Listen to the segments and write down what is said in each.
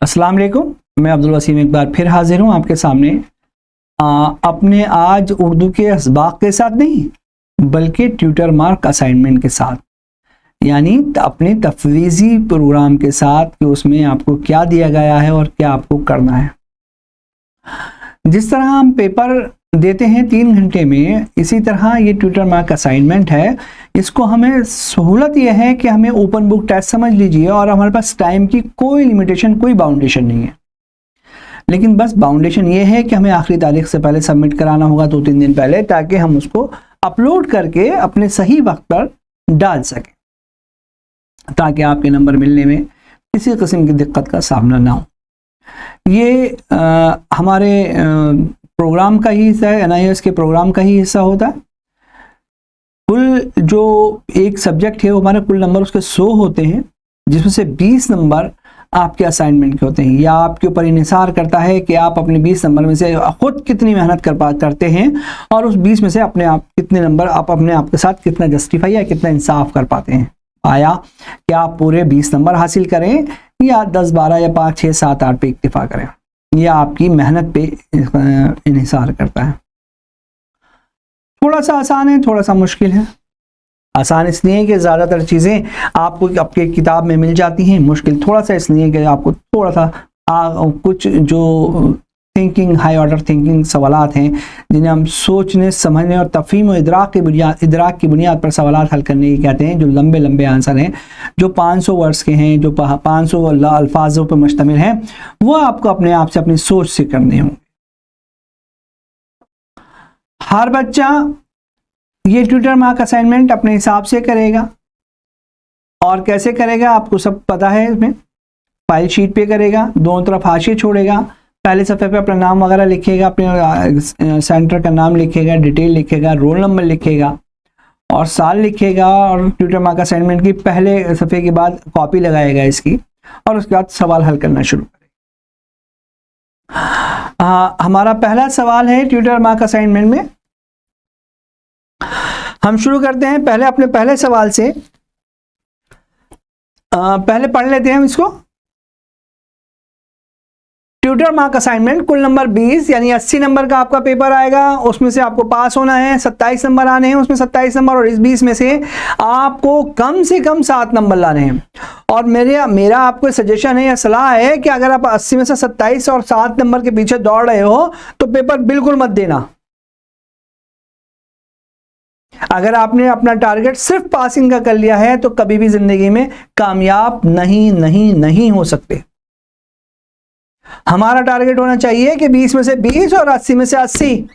अस्सलाम वालेकुम, मैं अब्दुल वसीम एक बार फिर हाजिर हूँ आपके सामने अपने आज उर्दू के असबाक के साथ नहीं बल्कि ट्यूटर मार्क असाइनमेंट के साथ, यानी अपने तफवीज़ी प्रोग्राम के साथ कि उसमें आपको क्या दिया गया है और क्या आपको करना है। जिस तरह हम पेपर देते हैं 3 घंटे में, इसी तरह ये ट्यूटर मार्क असाइनमेंट है। इसको हमें सहूलत यह है कि हमें ओपन बुक टेस्ट समझ लीजिए और हमारे पास टाइम की कोई लिमिटेशन, कोई बाउंडेशन नहीं है। लेकिन बस बाउंडेशन ये है कि हमें आखिरी तारीख से पहले सबमिट कराना होगा 2-3 दिन पहले, ताकि हम उसको अपलोड करके अपने सही वक्त पर डाल सकें, ताकि आपके नंबर मिलने में किसी किस्म की दिक्कत का सामना ना हो। ये हमारे प्रोग्राम का ही हिस्सा है, NIOS के प्रोग्राम का ही हिस्सा होता है। कुल जो एक सब्जेक्ट है वो हमारे कुल नंबर उसके 100 होते हैं, जिसमें से 20 नंबर आपके असाइनमेंट के होते हैं। या आपके ऊपर इन्हिसार करता है कि आप अपने 20 नंबर में से खुद कितनी मेहनत करते हैं और उस 20 में से अपने आप कितने नंबर आप अपने आप के साथ कितना जस्टिफाई या कितना इंसाफ कर पाते हैं। आया कि आप पूरे 20 नंबर हासिल करें या 10, 12 या 5, 6, 7, 8 पे इक्तिफा करें, यह आपकी मेहनत पे इन्हिसार करता है। थोड़ा सा आसान है, थोड़ा सा मुश्किल है। आसान इसलिए है कि ज़्यादातर चीज़ें आपको आपके किताब में मिल जाती हैं। मुश्किल थोड़ा सा इसलिए कि आपको थोड़ा सा कुछ जो थिंकिंग, हाई ऑर्डर थिंकिंग सवालात हैं, जिन्हें हम सोचने, समझने और तफहीम और इदराक की बुनियाद पर सवालात हल करने की कहते हैं, जो लंबे लंबे आंसर हैं, जो 500 वर्ड्स के हैं, जो 500 अल्फाजों पर मुश्तमिल हैं, वो आपको अपने आप से अपनी सोच से करने होंगे। हर बच्चा ये ट्यूटर मार्क असाइनमेंट अपने हिसाब से करेगा और कैसे करेगा आपको सब पता है। इसमें फाइल शीट पे करेगा, दोनों तरफ हाशिए छोड़ेगा, पहले सफ़े पे अपना नाम वगैरह लिखेगा, अपने सेंटर का नाम लिखेगा, डिटेल लिखेगा, रोल नंबर लिखेगा और साल लिखेगा, और ट्यूटर मार्क असाइनमेंट की पहले सफ़े के बाद कॉपी लगाएगा इसकी, और उसके बाद सवाल हल करना शुरू करेगा। हमारा पहला सवाल है ट्यूटर मार्क असाइनमेंट में। हम शुरू करते हैं पहले अपने पहले सवाल से। पहले पढ़ लेते हैं हम इसको। ट्यूटर मार्क असाइनमेंट, कुल नंबर 20 यानी 80 नंबर का आपका पेपर आएगा। उसमें से आपको पास होना है, 27 नंबर आने हैं, उसमें 27 नंबर, और इस 20 में से आपको कम से कम 7 नंबर लाने हैं। और मेरा आपको सजेशन है या सलाह है कि अगर आप 80 में से 27 और 7 नंबर के पीछे दौड़ रहे हो तो पेपर बिल्कुल मत देना। अगर आपने अपना टारगेट सिर्फ पासिंग का कर लिया है तो कभी भी जिंदगी में कामयाब नहीं हो सकते। हमारा टारगेट होना चाहिए कि 20 में से 20 और 80 में से 80।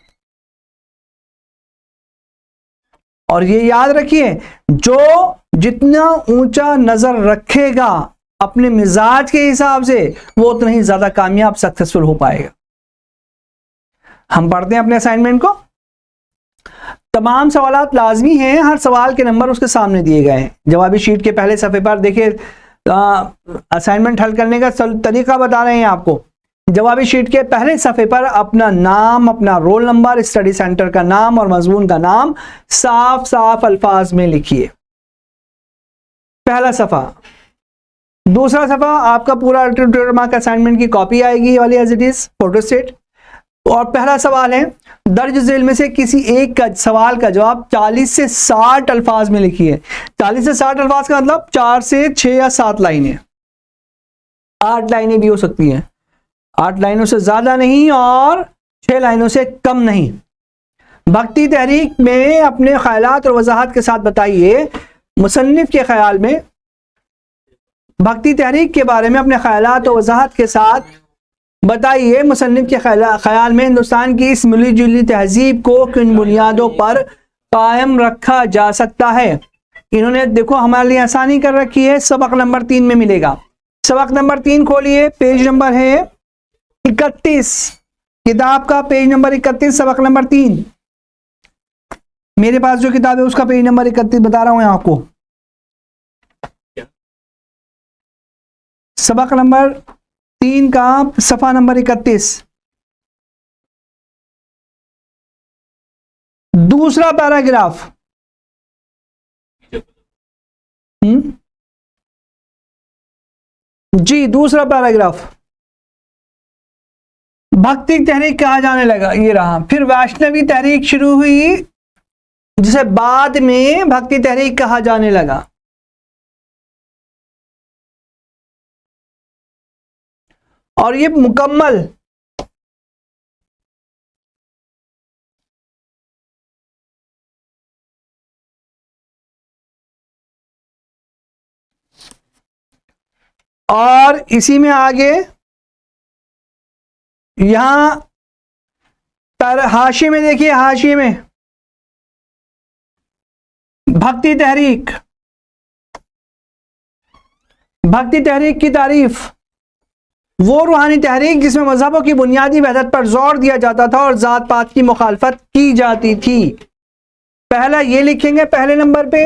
और ये याद रखिए, जो जितना ऊंचा नजर रखेगा अपने मिजाज के हिसाब से, वो उतना ही ज्यादा कामयाब, सक्सेसफुल हो पाएगा। हम पढ़ते हैं अपने असाइनमेंट को। तमाम सवालात लाजमी हैं, हर सवाल के नंबर उसके सामने दिए गए हैं। जवाबी शीट के पहले सफ़े पर देखिए, असाइनमेंट हल करने का तरीका बता रहे हैं आपको। जवाबी शीट के पहले सफ़े पर अपना नाम, अपना रोल नंबर, स्टडी सेंटर का नाम और मजमून का नाम साफ साफ अल्फाज में लिखिए। पहला सफ़ा। दूसरा सफ़ा आपका पूरा ट्यूटर मार्क असाइनमेंट की कॉपी आएगी वाली, एज इट इज फोटोस्टेट। और पहला सवाल है, दर्ज झेल में से किसी एक का सवाल का जवाब 40 से 60 अल्फाज में लिखिए। 40 से 60 अल्फाज का मतलब 4 से 6 या 7 लाइनें, 8 लाइनें भी हो सकती हैं। 8 लाइनों से ज्यादा नहीं और 6 लाइनों से कम नहीं। भक्ति तहरीक में अपने ख्यालात और वजाहत के साथ बताइए, मुसन्निफ के ख्याल में भक्ति तहरीक के बारे में अपने ख्यालात और वजाहत के साथ बताइए, मुसन्निफ के ख्याल में हिंदुस्तान की इस मिली जुली तहजीब को किन बुनियादों पर कायम रखा जा सकता है। इन्होंने देखो हमारे लिए आसानी कर रखी है, सबक नंबर 3 में मिलेगा। सबक नंबर 3 खोलिए, पेज नंबर है 31, किताब का पेज नंबर 31, सबक नंबर 3। मेरे पास जो किताब है उसका पेज नंबर 31 बता रहा हूं आपको। सबक नंबर 3 का सफा नंबर 31, दूसरा पैराग्राफ। जी, दूसरा पैराग्राफ। भक्ति तहरीक कहा जाने लगा, ये रहा। फिर वैष्णवी तहरीक शुरू हुई, जिसे बाद में भक्ति तहरीक कहा जाने लगा। और ये मुकम्मल और इसी में आगे यहां हाशिए में देखिए, हाशिए में भक्ति तहरीक, भक्ति तहरीक की तारीफ, वो रूहानी तहरीक जिसमें मजहबों की बुनियादी वहदत पर जोर दिया जाता था और जात पात की मुखालफत की जाती थी। पहला ये लिखेंगे पहले नंबर पे,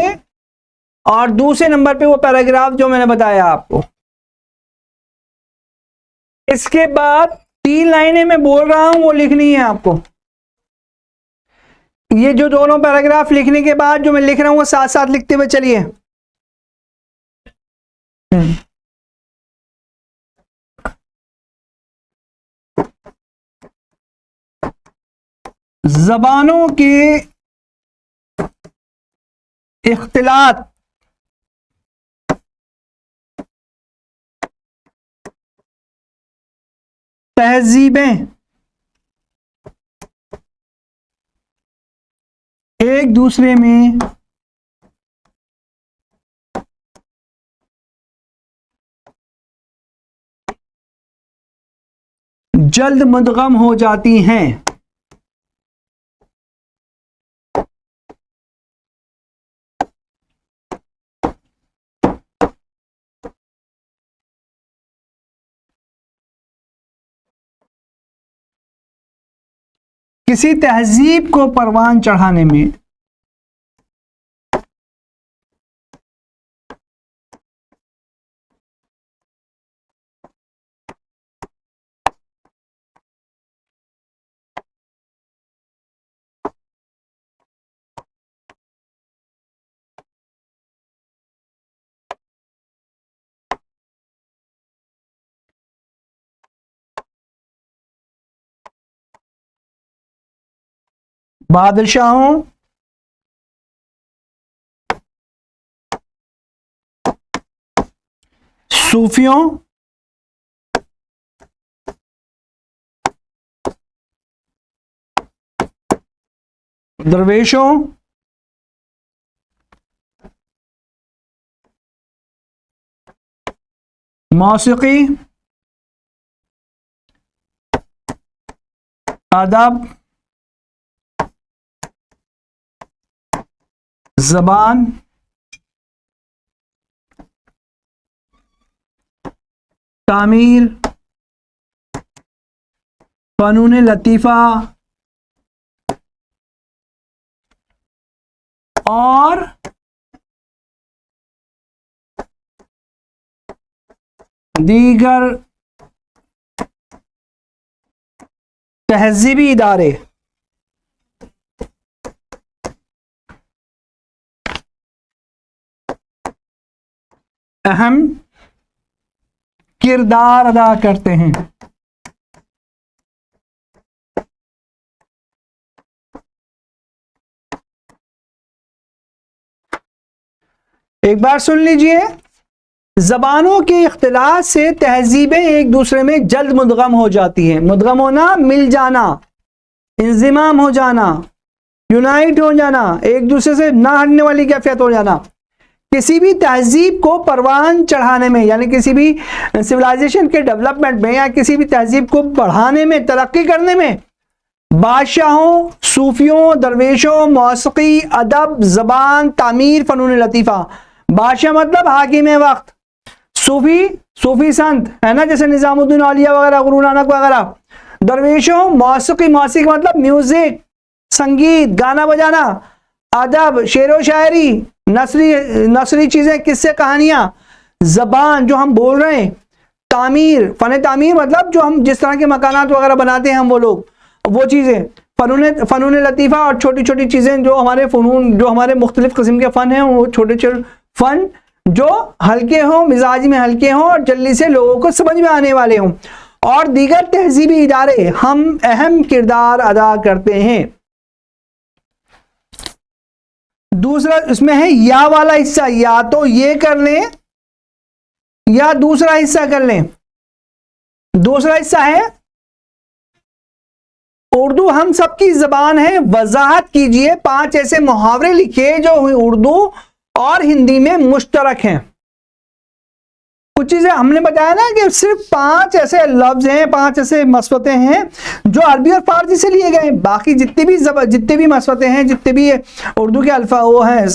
और दूसरे नंबर पे वो पैराग्राफ जो मैंने बताया आपको। इसके बाद 3 लाइनें मैं बोल रहा हूं वो लिखनी है आपको। ये जो दोनों पैराग्राफ लिखने के बाद जो मैं लिख रहा हूं वो साथ साथ लिखते हुए चलिए। ज़बानों के इख्तिलात तहजीबें एक दूसरे में जल्द मुदगम हो जाती हैं। किसी तहजीब को परवान चढ़ाने में बादशाहों, सूफियों, दरवेशों, मौसीकी, अदब, ज़बान, तामीर, फ़नून लतीफ़ा और दीगर तहज़ीबी इदारे अहम किरदार अदा करते हैं। एक बार सुन लीजिए, ज़बानों के इख्तिलाफ से तहजीबें एक दूसरे में जल्द मुदगम हो जाती हैं। मुदगम होना, मिल जाना, इंज़िमाम हो जाना, यूनाइट हो जाना, एक दूसरे से ना हटने वाली कैफियत हो जाना। किसी भी तहजीब को परवान चढ़ाने में, यानी किसी भी सिविलाइजेशन के डेवलपमेंट में या किसी भी तहजीब को बढ़ाने में, तरक्की करने में बादशाहों, सूफियों, दरवेशों, मौसीकी, अदब, ज़बान, तामीर, फ़नून लतीफ़ा। बादशाह मतलब हाकिम वक्त, सूफी संत है ना, जैसे निज़ामुद्दीन औलिया वगैरह, गुरु नानक वगैरह। दरवेशों, मौसीकी मतलब म्यूजिक, संगीत, गाना बजाना। अदब, शेर व शायरी, नसरी चीजें, किस्से, कहानियां। ज़बान जो हम बोल रहे हैं। तामीर, फ़न तामीर मतलब जो हम जिस तरह के मकानात वगैरह बनाते हैं हम, वो लोग, वो चीज़ें। फ़नून लतीफ़ा और छोटी छोटी चीज़ें जो हमारे फ़नून, जो हमारे मुख्तलिफ़ किस्म के फ़न हैं, वो छोटे छोटे फ़न जो हल्के हों, मिजाज में हल्के हों और जल्दी से लोगों को समझ में आने वाले हों। और दीगर तहजीबी इदारे हम अहम किरदार अदा करते हैं। दूसरा इसमें है या वाला हिस्सा, या तो ये कर लें या दूसरा हिस्सा कर लें। दूसरा हिस्सा है उर्दू हम सबकी जबान है, वजाहत कीजिए 5 ऐसे मुहावरे लिखिए जो उर्दू और हिंदी में मुश्तरक हैं। कुछ चीजें हमने बताया ना कि सिर्फ 5 ऐसे लफ्ज हैं, 5 ऐसे मसवते हैं जो अरबी और फारसी से लिए गए। बाकी जितने भी मसवते हैं, जितने भी उर्दू के अल्फा वो हैं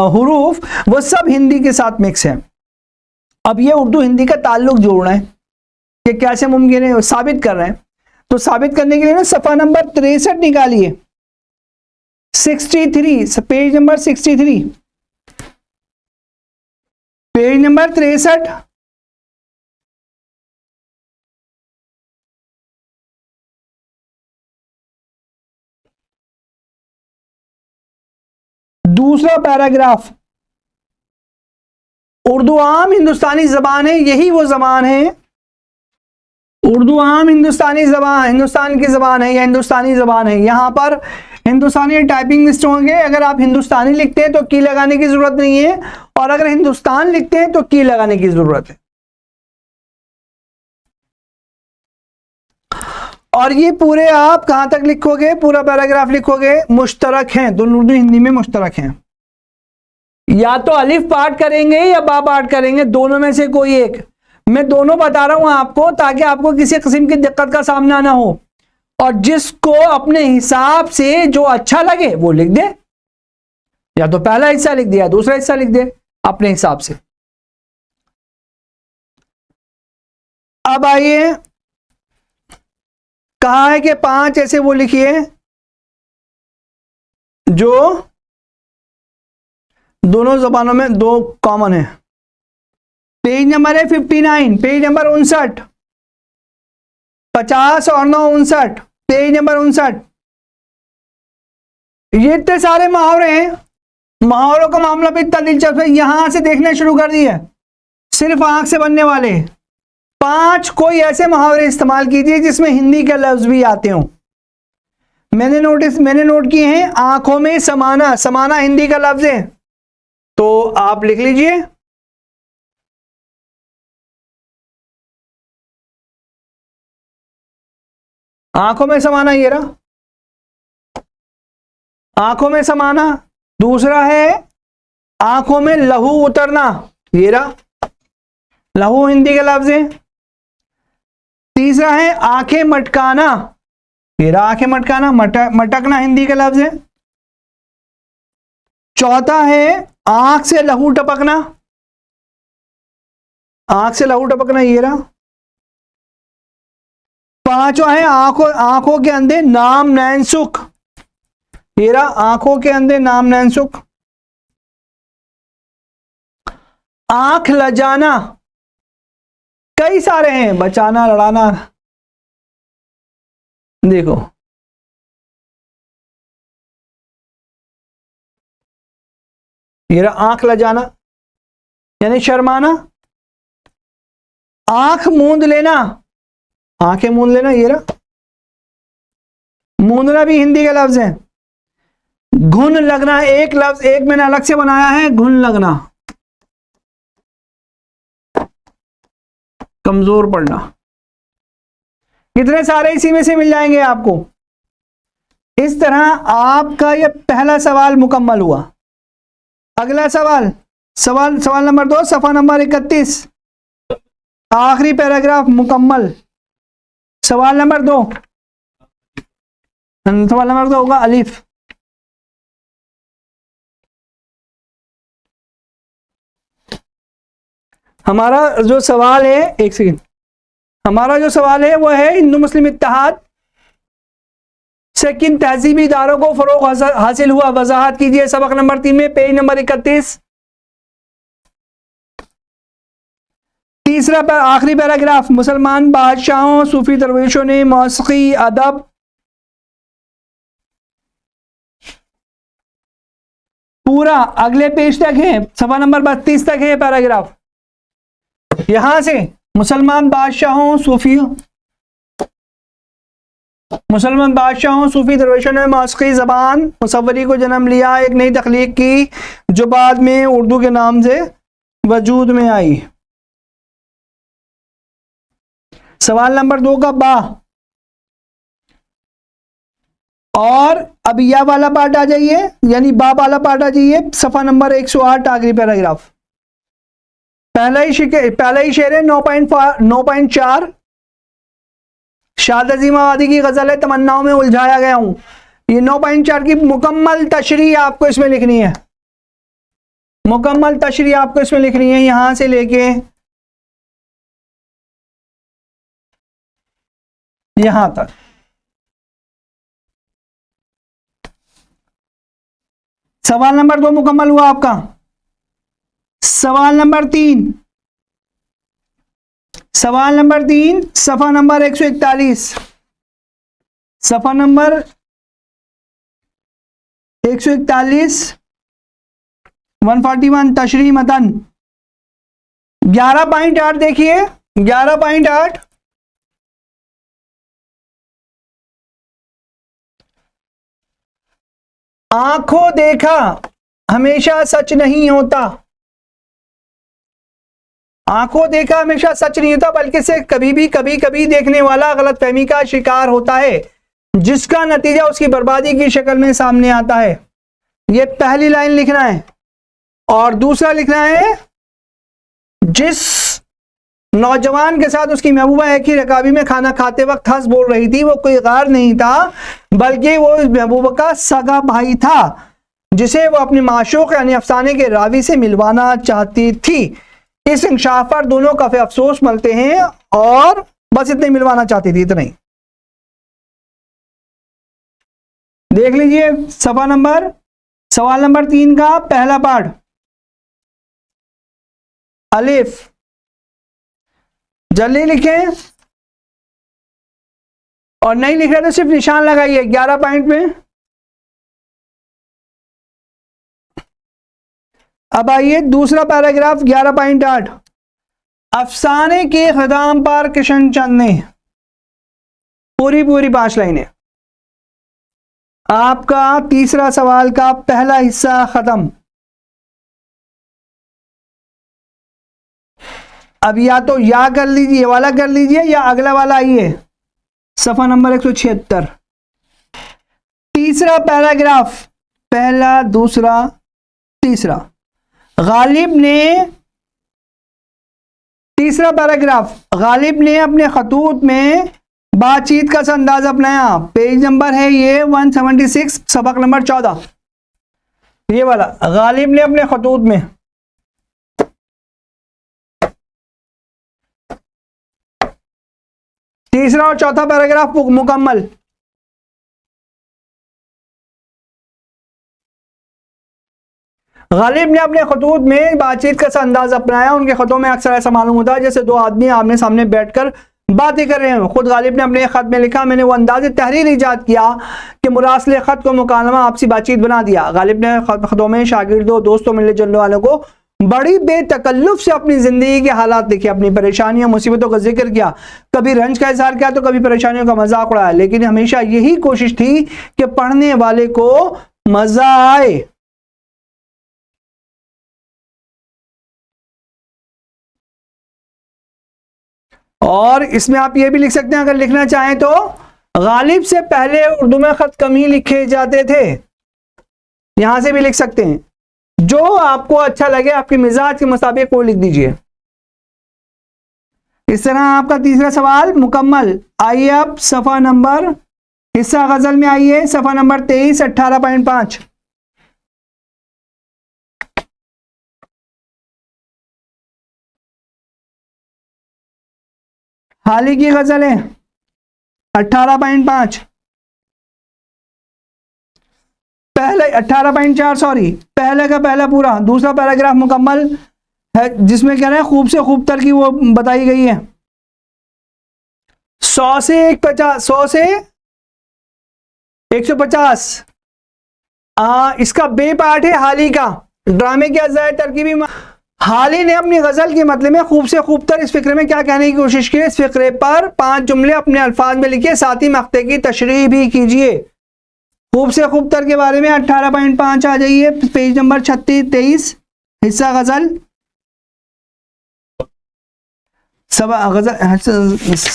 हुरूफ, वो सब हिंदी के साथ मिक्स है। अब ये उर्दू हिंदी का ताल्लुक जोड़ना है कि कैसे मुमकिन है, साबित कर रहे हैं। तो साबित करने के लिए ना सफा नंबर 63 निकालिए, 63, पेज नंबर 63, पेज नंबर 63। दूसरा पैराग्राफ, उर्दू आम हिंदुस्तानी जबान है, यही वो जबान है, उर्दू आम हिंदुस्तानी जबान, हिंदुस्तान की जबान है या हिंदुस्तानी जबान है। यहां पर हिंदुस्तानी टाइपिंग मिस्टेक होंगे। अगर आप हिंदुस्तानी लिखते हैं तो की लगाने की जरूरत नहीं है, और अगर हिंदुस्तान लिखते हैं तो की लगाने की जरूरत है। और ये पूरे आप कहां तक लिखोगे, पूरा पैराग्राफ लिखोगे, मुश्तरक हैं, दोनों उर्दू हिंदी में मुश्तरक हैं। या तो अलिफ पाठ करेंगे या बा पाठ करेंगे, दोनों में से कोई एक। मैं दोनों बता रहा हूं आपको ताकि आपको किसी किस्म की दिक्कत का सामना ना हो, और जिसको अपने हिसाब से जो अच्छा लगे वो लिख दे, या तो पहला हिस्सा लिख दिया, दूसरा हिस्सा लिख दे अपने हिसाब से। अब आइए, कहा है कि 5 ऐसे वो लिखिए जो दोनों जबानों में दो कॉमन है। पेज नंबर है 59, पेज नंबर 59, 50 और 9 59, पेज नंबर 59। ये इतने सारे मुहावरे हैं, मुहावरों का मामला भी इतना दिलचस्प है, यहां से देखना शुरू कर दिया, सिर्फ आंख से बनने वाले 5 कोई ऐसे मुहावरे इस्तेमाल कीजिए जिसमें हिंदी के लफ्ज भी आते हों। मैंने नोट किए हैं, आंखों में समाना, समाना हिंदी का लफ्ज है, तो आप लिख लीजिए। आंखों में समाना, ये रहा आंखों में समाना। दूसरा है आंखों में लहू उतरना, ये रहा लहू हिंदी का लफ्ज है। तीसरा है आंखें मटकाना, ये रहा आंखें मटकाना, मटकना हिंदी का लफ्ज है। चौथा है आंख से लहू टपकना, आंख से लहू टपकना, ये रहा। पांचवा है आंखों के अंदर नाम नैन सुख, ये रहा आंखों के अंदर नाम नैन सुख। आंख लजाना, कई सारे हैं, बचाना, लड़ाना, देखो ये रहा आंख लजाना यानी शर्माना। आंख मूंद लेना, आंखें मूंद लेना, ये रहा मूंदना भी हिंदी का लफ्ज है। घुन लगना, एक लफ्ज एक मैंने अलग से बनाया है, घुन लगना, कमजोर पड़ना। कितने सारे इसी में से मिल जाएंगे आपको। इस तरह आपका यह पहला सवाल मुकम्मल हुआ। अगला सवाल नंबर 2, सफा नंबर 31, आखिरी पैराग्राफ मुकम्मल। सवाल नंबर 2 होगा अलिफ। हमारा जो सवाल है, एक सेकंड, हमारा जो सवाल है वो है हिंदू मुस्लिम इत्तेहाद से किन तहजीबी इदारों को फरोग हासिल हुआ, वजाहत कीजिए। सबक नंबर 3 में पेज नंबर 31, तीसरा आखिरी पैराग्राफ, मुसलमान बादशाहों सूफी दरवेशों ने मौसीकी अदब पूरा अगले पेज तक है, सफा नंबर 32 तक है पैराग्राफ। यहां से मुसलमान बादशाहों सूफी दरवेशों ने मौसीकी ज़बान मुसव्वरी को जन्म लिया, एक नई तख्लीक की जो बाद में उर्दू के नाम से वजूद में आई। सवाल नंबर 2 का बा, और अब या वाला पार्ट आ जाइए, यानी बा वाला पार्ट आ जाइए, सफा नंबर 108 आखिरी पैराग्राफ। पहला ही शेर है 9.4। शाद अजीमाबादी की गजल है तमन्नाओं में उलझाया गया हूं। ये 9.4 की मुकम्मल तशरीह आपको इसमें लिखनी है, मुकम्मल तशरीह आपको इसमें लिखनी है, यहां से लेके यहां तक। सवाल नंबर 2 मुकम्मल हुआ आपका। सवाल नंबर 3 सफा नंबर 141, सफा नंबर 141 141 तशरीह मतन 11.8 देखिए 11.8। आंखों देखा हमेशा सच नहीं होता, आंखों देखा हमेशा सच नहीं होता, बल्कि से कभी कभी देखने वाला गलतफहमी का शिकार होता है, जिसका नतीजा उसकी बर्बादी की शक्ल में सामने आता है। यह पहली लाइन लिखना है। और दूसरा लिखना है, जिस नौजवान के साथ उसकी महबूबा एक ही रकाबी में खाना खाते वक्त हंस बोल रही थी, वो कोई गैर नहीं था, बल्कि वो उस महबूबा का सगा भाई था, जिसे वो अपने माशूक यानी अफसाने के रावी से मिलवाना चाहती थी। इस इंकशाफ पर दोनों काफी अफसोस मलते हैं, और बस इतने मिलवाना चाहती थी, इतना ही। देख लीजिए सवाल नंबर 3 का पहला पार्ट, अलिफ जल्दी लिखें, और नहीं लिख रहे तो सिर्फ निशान लगाइए 11 पॉइंट में। अब आइए दूसरा पैराग्राफ 11.8। अफसाने के खदाम पर किशन चंद ने, पूरी 5 लाइनें। आपका तीसरा सवाल का पहला हिस्सा खत्म। अब या तो या कर लीजिए, वाला कर लीजिए, या अगला वाला आइए सफा नंबर 176। तीसरा पैराग्राफ, पहला दूसरा तीसरा। गालिब ने, तीसरा पैराग्राफ, गालिब ने अपने खतूत में बातचीत का अंदाज अपनाया। पेज नंबर है ये 176, सबक नंबर 14, ये वाला। गालिब ने अपने खतूत में, तीसरा और चौथा पैराग्राफ मुकम्मल। गालिब ने अपने खतूत में बातचीत का अंदाज अपनाया। उनके खतों में अक्सर ऐसा मालूम होता है जैसे दो आदमी आमने सामने बैठकर बातें कर रहे हैं। खुद गालिब ने अपने खत में लिखा, मैंने वो अंदाज़े तहरीर ईजाद किया कि मुरासले खत को मुकालमा आपसी बातचीत बना दिया। गालिब ने खतों में शागिर्दों, दोस्तों, मिलने जुलने वालों को बड़ी बेतकल्लुफ से अपनी जिंदगी के हालात लिखे, अपनी परेशानियों मुसीबतों का जिक्र किया, कभी रंज का इजहार किया तो कभी परेशानियों का मजाक उड़ाया, लेकिन हमेशा यही कोशिश थी कि पढ़ने वाले को मजा आए। और इसमें आप ये भी लिख सकते हैं अगर लिखना चाहें तो, गालिब से पहले उर्दू में खत कम ही लिखे जाते थे। यहां से भी लिख सकते हैं, जो आपको अच्छा लगे, आपके मिजाज के मुताबिक वो लिख दीजिए। इस तरह आपका तीसरा सवाल मुकम्मल। आइए अब सफा नंबर, हिस्सा गजल में आइए, सफा नंबर 23 18.5। हाल ही की गजल है 18.5, पहले 18.4 सॉरी, पहले का पहला पूरा, दूसरा पैराग्राफ मुकम्मल है, जिसमें कह रहे हैं खूब से खूब तर की वो बताई गई है। 100 से 150। इसका बे पार्ट है हाल ही का, ड्रामे के अज़ाय तरकीबी हाली ने अपनी गजल के मतलब में खूब से खूब तर इस फिक्रे में क्या कहने की कोशिश की, इस फिक्रे पर 5 जुमले अपने अल्फाज में लिखिए, साथ ही मक्ते की तशरीह भी कीजिए। खूब से खूब तर के बारे में 18.5 आ जाइए, पेज नंबर 36-23, हिस्सा गजल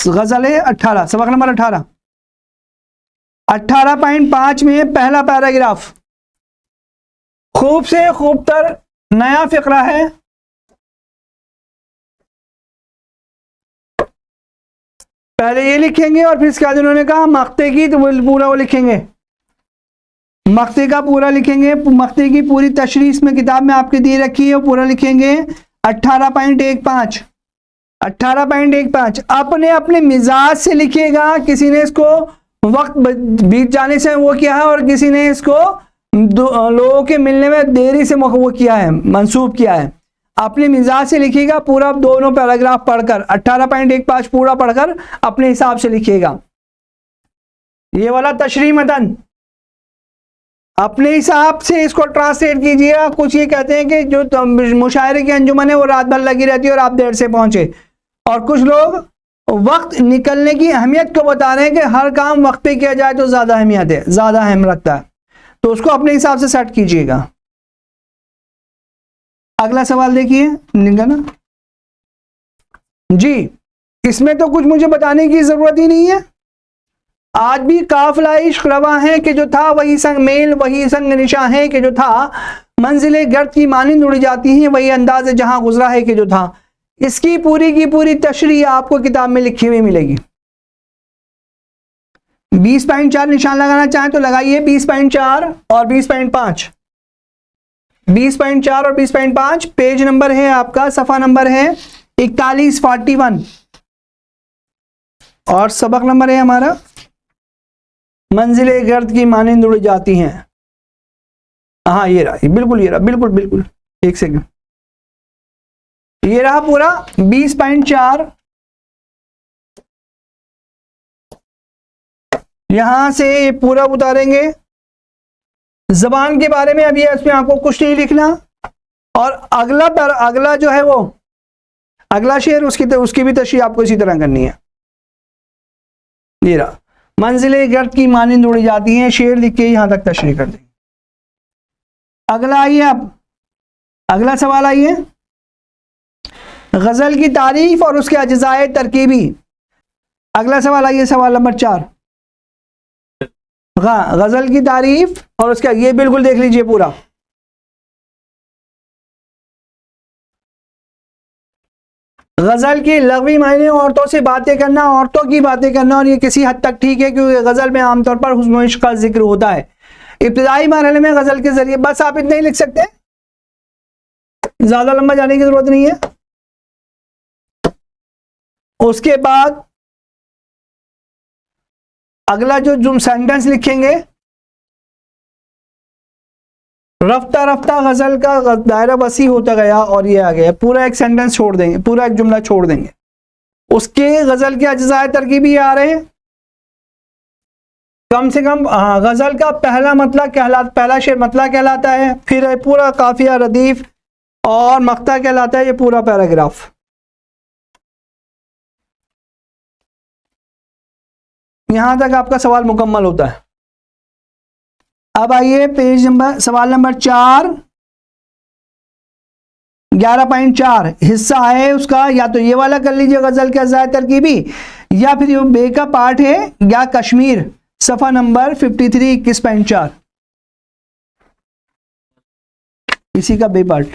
गजल है 18, सबक नंबर 18, 18.5 में पहला पैराग्राफ, खूब से खूब तर नया फिक्रा है। पहले ये लिखेंगे और फिर इसके बाद उन्होंने कहा मक्ते की, तो पूरा वो लिखेंगे, मक्ते का पूरा लिखेंगे, मक्ते की पूरी तशरीह इसमें किताब में आपके दिए रखी है, वो पूरा लिखेंगे। 18.15 अपने अपने मिजाज से लिखिएगा। किसी ने इसको वक्त बीत जाने से वो किया है और किसी ने इसको लोगों के मिलने में देरी से वो किया है, मंसूब किया है। अपने मिजाज से लिखिएगा, पूरा दोनों पैराग्राफ पढ़कर 18.15 पूरा पढ़कर अपने हिसाब से लिखिएगा। ये वाला तशरीह मतन अपने हिसाब से इसको ट्रांसलेट कीजिएगा। कुछ ये कहते हैं कि जो मुशायरे की अंजुमन है वो रात भर लगी रहती है और आप देर से पहुंचे, और कुछ लोग वक्त निकलने की अहमियत को बता रहे हैं कि हर काम वक्त पे किया जाए तो ज्यादा अहमियत है, ज्यादा अहम रखता है, तो उसको अपने हिसाब से सेट कीजिएगा। अगला सवाल देखिए ना जी, इसमें तो कुछ मुझे बताने की जरूरत ही नहीं है। आज भी काफिला इश्क रवा है कि जो था वही संग मेल, वही संग निशा है कि जो था, मंजिलें गर्द की मानिंद उड़ जाती हैं, वही अंदाज जहां गुजरा है कि जो था। इसकी पूरी की पूरी तशरीह आपको किताब में लिखी हुई मिलेगी। 20.4 निशान लगाना चाहें तो लगाइए, 20.4 और 20.5, 20.4 और 20.5। पेज नंबर है आपका, सफा नंबर है 4141 और सबक नंबर है हमारा मंजिलें गर्द की मानिंद उड़ जाती हैं। हाँ ये रहा, बिल्कुल ये रहा, बिल्कुल बिल्कुल, एक सेकंड, ये रहा पूरा 20.4। यहां से ये पूरा उतारेंगे। जबान के बारे में अभी इसमें आपको कुछ नहीं लिखना, और अगला जो है वो अगला शेर, उसकी भी तशरीह आपको इसी तरह करनी है। ये रहा, मंजिलें गर्द की मानिंद उड़ जाती हैं, शेर लिख के यहां तक तशरीह कर देंगे। अगला आइए, अब अगला सवाल आइए, गजल की तारीफ और उसके अज्जाए तरकीबी। अगला सवाल आइए, सवाल नंबर 4। गजल की तारीफ और उसका, ये बिल्कुल देख लीजिए पूरा। गजल के लग़वी मायने औरतों से बातें करना, औरतों की बातें करना, और ये किसी हद तक ठीक है क्योंकि गजल में आमतौर पर हुस्न व इश्क का जिक्र होता है। इब्तिदाई मरहले में गजल के जरिए, बस आप इतना ही लिख सकते हैं, ज्यादा लंबा जाने की जरूरत नहीं है। उसके बाद अगला जो सेंटेंस लिखेंगे, रफ्ता रफ्ता गजल का दायरा वसी होता गया और ये आ गया, पूरा एक सेंटेंस छोड़ देंगे, पूरा एक जुमला छोड़ देंगे। उसके गजल के अज्जाए तरकीबी आ रहे हैं, कम से कम गजल का पहला मतला पहला शेर मतला कहलाता है, फिर है पूरा काफिया रदीफ और मक्ता कहलाता है, ये पूरा पैराग्राफ। यहां तक आपका सवाल मुकम्मल होता है। अब आइए पेज नंबर, सवाल नंबर 4, 11.4 हिस्सा है उसका, या तो ये वाला कर लीजिए गजल के अज़ाए तरकीबी, या फिर ये बे का पार्ट है या कश्मीर, सफा नंबर 53 21.4, इसी का बे पार्ट।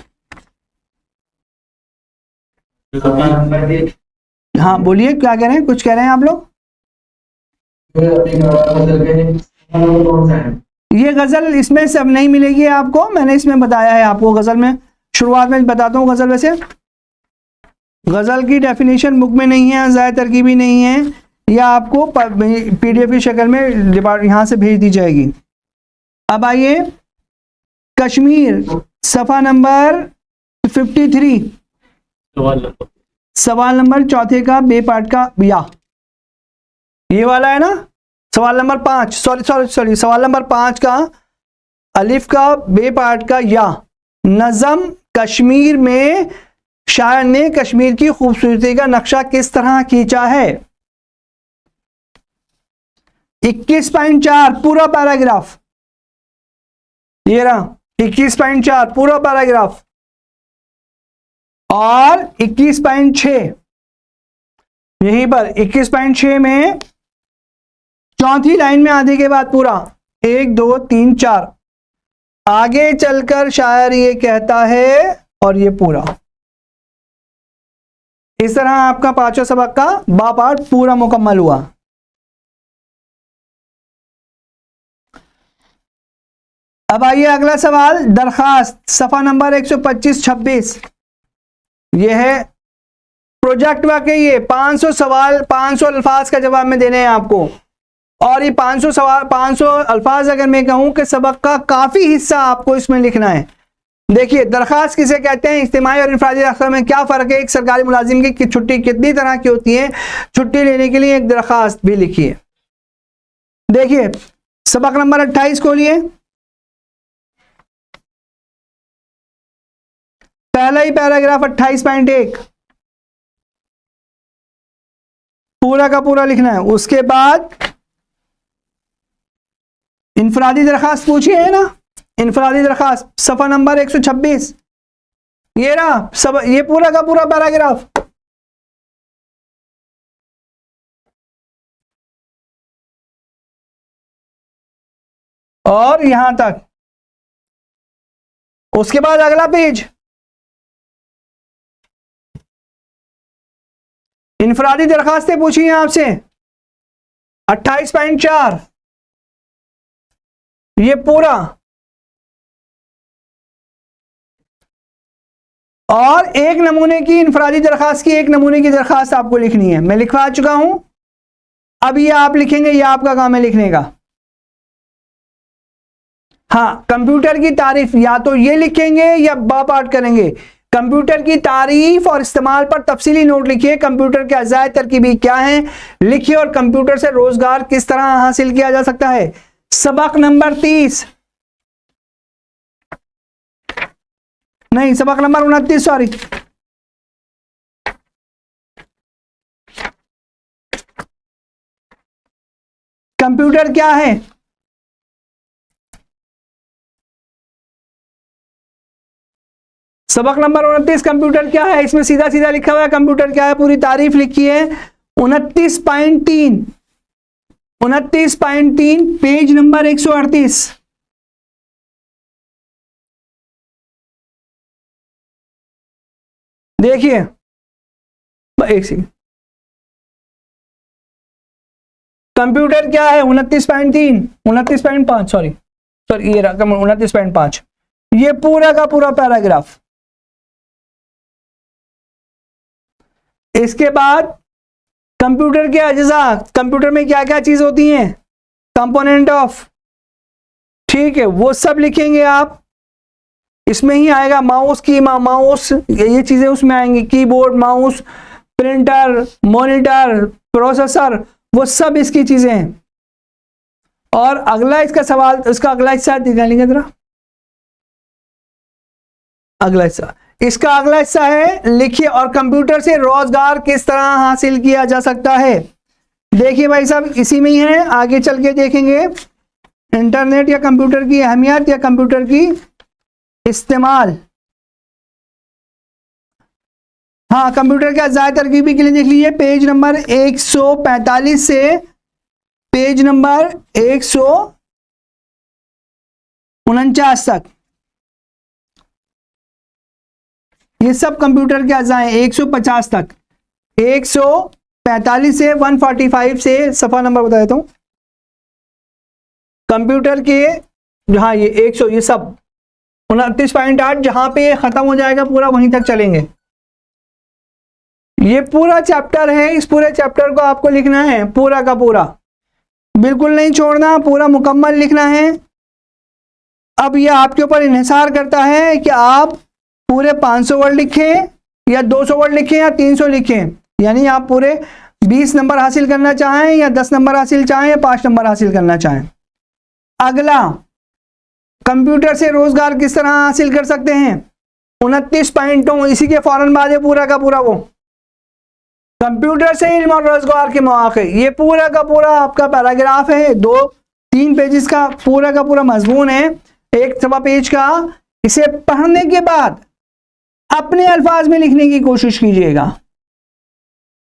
हाँ बोलिए, क्या कह रहे हैं, कुछ कह रहे हैं आप लोग? ये गजल इसमें सब नहीं मिलेगी आपको, मैंने इसमें बताया है आपको। गजल में शुरुआत में बताता हूँ, गजल वैसे गजल की डेफिनेशन बुक में नहीं है, अज़ाए तरकीबी नहीं है, या आपको पीडीएफ की शक्ल में यहाँ से भेज दी जाएगी। अब आइए कश्मीर, सफा नंबर 53, सवाल नंबर चौथे का बे पार्ट का या, ये वाला है ना, सवाल नंबर 5, सॉरी सवाल नंबर 5 का अलिफ का बे पार्ट का या, नज़म कश्मीर में शायर ने कश्मीर की खूबसूरती का नक्शा किस तरह खींचा है? 21.4 पूरा पैराग्राफ, ये रहा 21.4 पूरा पैराग्राफ, और 21.6 यहीं पर 21.6 में चौथी लाइन में आधे के बाद पूरा 1 2 3 4 आगे चलकर शायर ये कहता है, और ये पूरा। इस तरह आपका पांचों सबक का बा पार्ट पूरा मुकम्मल हुआ। अब आइए अगला सवाल, दरखास्त सफा नंबर 125-26। यह है प्रोजेक्ट वर्क है, ये 500 सवाल 500 अल्फाज का जवाब में देने हैं आपको, और ये 500 सवाल 500 अल्फाज अगर मैं कहूं कि सबक का काफी हिस्सा आपको इसमें लिखना है। देखिए, दरखास्त किसे कहते हैं, इज्तिमाई और इनफरादी दरखास्त में क्या फ़र्क है, एक सरकारी मुलाजिम की छुट्टी कितनी तरह की होती है, छुट्टी लेने के लिए एक दरखास्त भी लिखिए। देखिए सबक नंबर 28 खोलिए, पहला ही पैराग्राफ 28.1 पूरा का पूरा लिखना है। उसके बाद इनफरादी दरखास्त पूछी है ना, इनफरादी दरखास्त सफा नंबर 126, ये रहा सब, ये पूरा का पूरा पैराग्राफ। और यहां तक। उसके बाद अगला पेज, इनफरादी दरखास्तें पूछी हैं आपसे 28.4 ये पूरा, और एक नमूने की इनफरादी दरखास्त की एक नमूने की दरखास्त आपको लिखनी है। मैं लिखवा चुका हूं, अब ये आप लिखेंगे, ये आपका काम है लिखने का। हाँ, कंप्यूटर की तारीफ या तो ये लिखेंगे या बा पार्ट करेंगे। कंप्यूटर की तारीफ और इस्तेमाल पर तफसीली नोट लिखिए, कंप्यूटर के अज़ायद तरकीबी क्या हैं लिखिए, और कंप्यूटर से रोजगार किस तरह हासिल किया जा सकता है। सबक नंबर 30 नहीं, सबक नंबर 29, सॉरी, कंप्यूटर क्या है। सबक नंबर 29 कंप्यूटर क्या है, इसमें सीधा सीधा लिखा हुआ है कंप्यूटर क्या है, पूरी तारीफ लिखी है। 29.3 पेज नंबर 138। देखिए एक सेकंड, कंप्यूटर क्या है 29.5 सॉरी ये रहा 29.5, ये पूरा का पूरा पैराग्राफ। इसके बाद कंप्यूटर के अज्जा, कंप्यूटर में क्या क्या चीज होती हैं, कंपोनेंट ऑफ, ठीक है, वो सब लिखेंगे आप। इसमें ही आएगा माउस की माउस, ये चीजें उसमें आएंगी, keyboard, mouse, printer, monitor, processor, वो सब इसकी चीजें हैं। और अगला इसका सवाल, इसका अगला हिस्सा निकालेंगे जरा, अगला हिस्सा, इसका अगला हिस्सा है लिखिए, और कंप्यूटर से रोजगार किस तरह हासिल किया जा सकता है। देखिए भाई साहब, इसी में ही है, आगे चल के देखेंगे इंटरनेट या कंप्यूटर की अहमियत या कंप्यूटर की इस्तेमाल। हाँ, कंप्यूटर के अज़ायद तरकीबी के लिए देख लीजिए पेज नंबर 145 से पेज नंबर 149 तक, ये सब कंप्यूटर के अज़ा हैं 150 तक, 145 से 145 से सफा नंबर बता देता हूं कंप्यूटर के। हाँ, ये 100, ये सब 29.8 जहां पे खत्म हो जाएगा पूरा वहीं तक चलेंगे। ये पूरा चैप्टर है, इस पूरे चैप्टर को आपको लिखना है पूरा का पूरा, बिल्कुल नहीं छोड़ना, पूरा मुकम्मल लिखना है। अब ये आपके ऊपर इन्हिसार करता है कि आप पूरे 500 वर्ड लिखें या 200 वर्ड लिखें या 300 लिखें, यानी आप पूरे 20 नंबर हासिल करना चाहें या 10 नंबर हासिल चाहें या 5 नंबर हासिल करना चाहें। अगला, कंप्यूटर से रोजगार किस तरह हासिल कर सकते हैं। 29 पॉइंट हो, इसी के फौरन बाद है पूरा का पूरा वो कंप्यूटर से इल्म और रोजगार के मौके, ये पूरा का पूरा आपका पैराग्राफ है, 2-3 पेजेस का पूरा मजमून है, एक सवा पेज का। इसे पढ़ने के बाद अपने अल्फाज में लिखने की कोशिश कीजिएगा।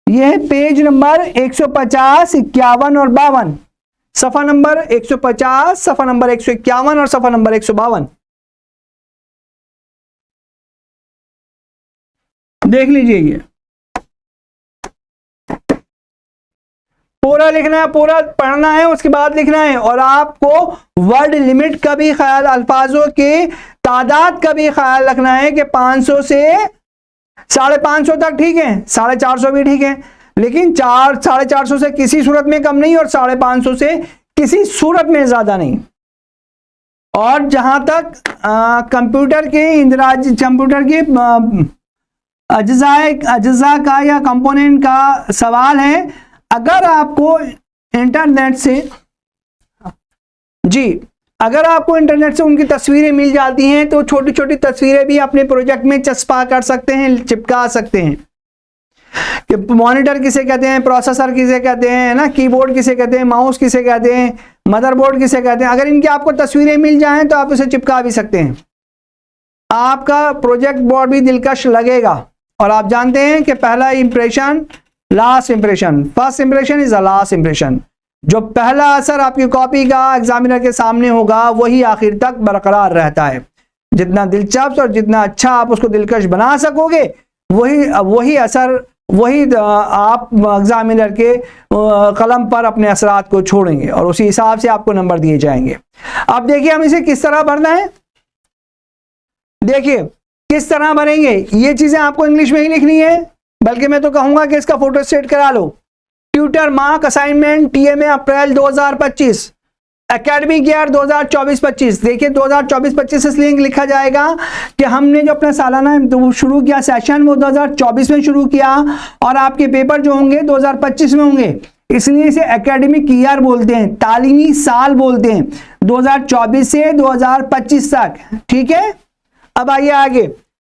यह है पेज नंबर 150, 51 और 52, सफा नंबर 150, सफा नंबर 151 और सफा नंबर 152। देख लीजिए, ये पूरा लिखना है, पूरा पढ़ना है, उसके बाद लिखना है। और आपको वर्ड लिमिट का भी ख्याल, अल्फाजों के तादाद का भी ख्याल रखना है कि 500 से 550 तक ठीक है, 450 भी ठीक है, लेकिन 450 से किसी सूरत में कम नहीं और 550 से किसी सूरत में ज्यादा नहीं। और जहां तक कंप्यूटर के इंदराज, कंप्यूटर के अज्जा का या कंपोनेंट का सवाल है, अगर आपको इंटरनेट से अगर आपको इंटरनेट से उनकी तस्वीरें मिल जाती हैं तो छोटी छोटी तस्वीरें भी अपने प्रोजेक्ट में चस्पा कर सकते हैं, चिपका सकते हैं। कि मॉनिटर किसे कहते हैं, प्रोसेसर किसे कहते हैं ना, कीबोर्ड किसे कहते हैं, माउस किसे कहते हैं, मदरबोर्ड किसे कहते हैं, अगर इनकी आपको तस्वीरें मिल जाएं तो आप उसे चिपका भी सकते हैं। आपका प्रोजेक्ट बोर्ड भी दिलकश लगेगा। और आप जानते हैं कि पहला impression last impression, first impression is the last impression. जो पहला असर आपकी कॉपी का एग्जामिनर के सामने होगा वही आखिर तक बरकरार रहता है। जितना दिलचस्प और जितना अच्छा आप उसको दिलकश बना सकोगे वही असर, वही आप एग्जामिनर के कलम पर अपने असरात को छोड़ेंगे और उसी हिसाब से आपको नंबर दिए जाएंगे। अब देखिए हम इसे किस तरह भरना है, देखिए किस तरह भरेंगे। ये चीजें आपको इंग्लिश में ही लिखनी है, बल्कि मैं तो कहूंगा कि इसका फोटो स्टेट करा लो। ट्यूटर मार्क असाइनमेंट TMA अप्रैल 2025, एकेडमिक ईयर 2024-25। देखिए 2024-25 इसलिए लिखा जाएगा कि हमने जो अपना सालाना शुरू किया सेशन वो 2024 में शुरू किया और आपके पेपर जो होंगे 2025 में होंगे, इसलिए इसे एकेडमिक ईयर बोलते हैं, तालीमी साल बोलते हैं, 2024 से 2025 तक। ठीक है, अब आइए आगे।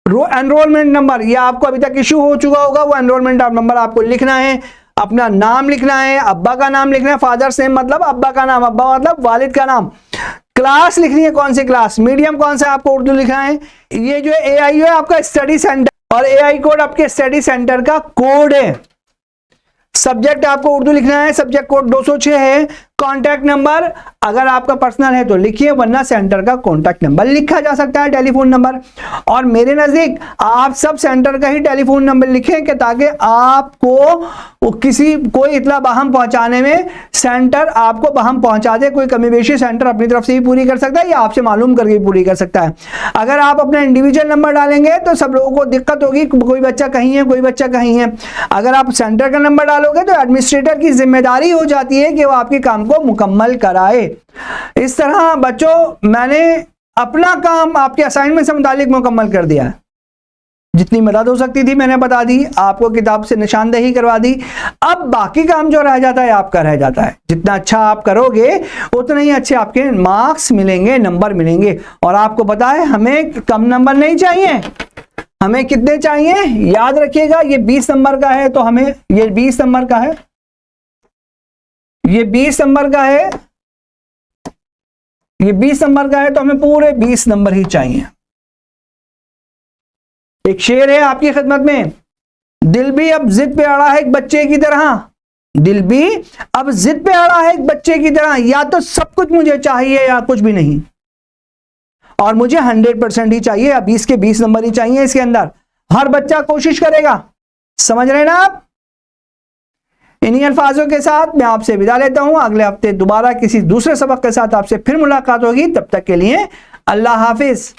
एनरोलमेंट नंबर, ये आपको अभी तक इशू हो चुका होगा, वो एनरोलमेंट नंबर आपको लिखना है, अपना नाम लिखना है, अब्बा का नाम लिखना है, फादर्स नेम मतलब अब्बा का नाम, अब्बा मतलब वालिद का नाम, क्लास लिखनी है, कौन सी क्लास, मीडियम कौन सा आपको उर्दू लिखना है। ये जो AI है आपका स्टडी सेंटर और AI कोड आपके स्टडी सेंटर का कोड है। सब्जेक्ट आपको उर्दू लिखना है, सब्जेक्ट कोड 206 है। कॉन्टैक्ट नंबर अगर आपका पर्सनल है तो लिखिए, वरना सेंटर का कॉन्टैक्ट नंबर लिखा जा सकता है, टेलीफोन नंबर। और मेरे नजदीक आप सब सेंटर का ही टेलीफोन नंबर लिखें कि ताकि आपको कोई इतला बहम पहुंचाने में सेंटर आपको बहम पहुंचा दे। कोई कमी बेशी सेंटर अपनी तरफ से ही पूरी कर सकता है या आपसे मालूम करके पूरी कर सकता है। अगर आप अपना इंडिविजुअल नंबर डालेंगे तो सब लोगों को दिक्कत होगी, कोई बच्चा कहीं है, कोई बच्चा कहीं है। अगर आप सेंटर का नंबर डालोगे तो एडमिनिस्ट्रेटर की जिम्मेदारी हो जाती है कि वो आपके काम को मुकम्मल कराए। इस तरह बच्चों मैंने अपना काम आपके असाइनमेंट से मुतालिक मुकम्मल कर दिया है। जितनी मदद हो सकती थी मैंने बता दी, आपको किताब से निशानदेही करवा दी। अब बाकी काम जो रह जाता है आपका रह जाता है। जितना अच्छा आप करोगे उतने ही अच्छे आपके मार्क्स मिलेंगे, नंबर मिलेंगे। और आपको पता है हमें कम नंबर नहीं चाहिए, हमें कितने चाहिए याद रखिएगा। ये 20 नंबर का है तो हमें ये 20 नंबर का है, ये 20 नंबर का है, ये 20 नंबर का है तो हमें पूरे 20 नंबर ही चाहिए। एक शेर है आपकी खिदमत में, दिल भी अब जिद पे अड़ा है एक बच्चे की तरह, दिल भी अब जिद पे अड़ा है एक बच्चे की तरह, या तो सब कुछ मुझे चाहिए या कुछ भी नहीं, और मुझे 100% ही चाहिए, या 20 के 20 नंबर ही चाहिए। इसके अंदर हर बच्चा कोशिश करेगा, समझ रहे हैं ना आप। इन्हीं अल्फाजों के साथ मैं आपसे विदा लेता हूं। अगले हफ्ते दोबारा किसी दूसरे सबक के साथ आपसे फिर मुलाकात होगी। तब तक के लिए अल्लाह हाफिज।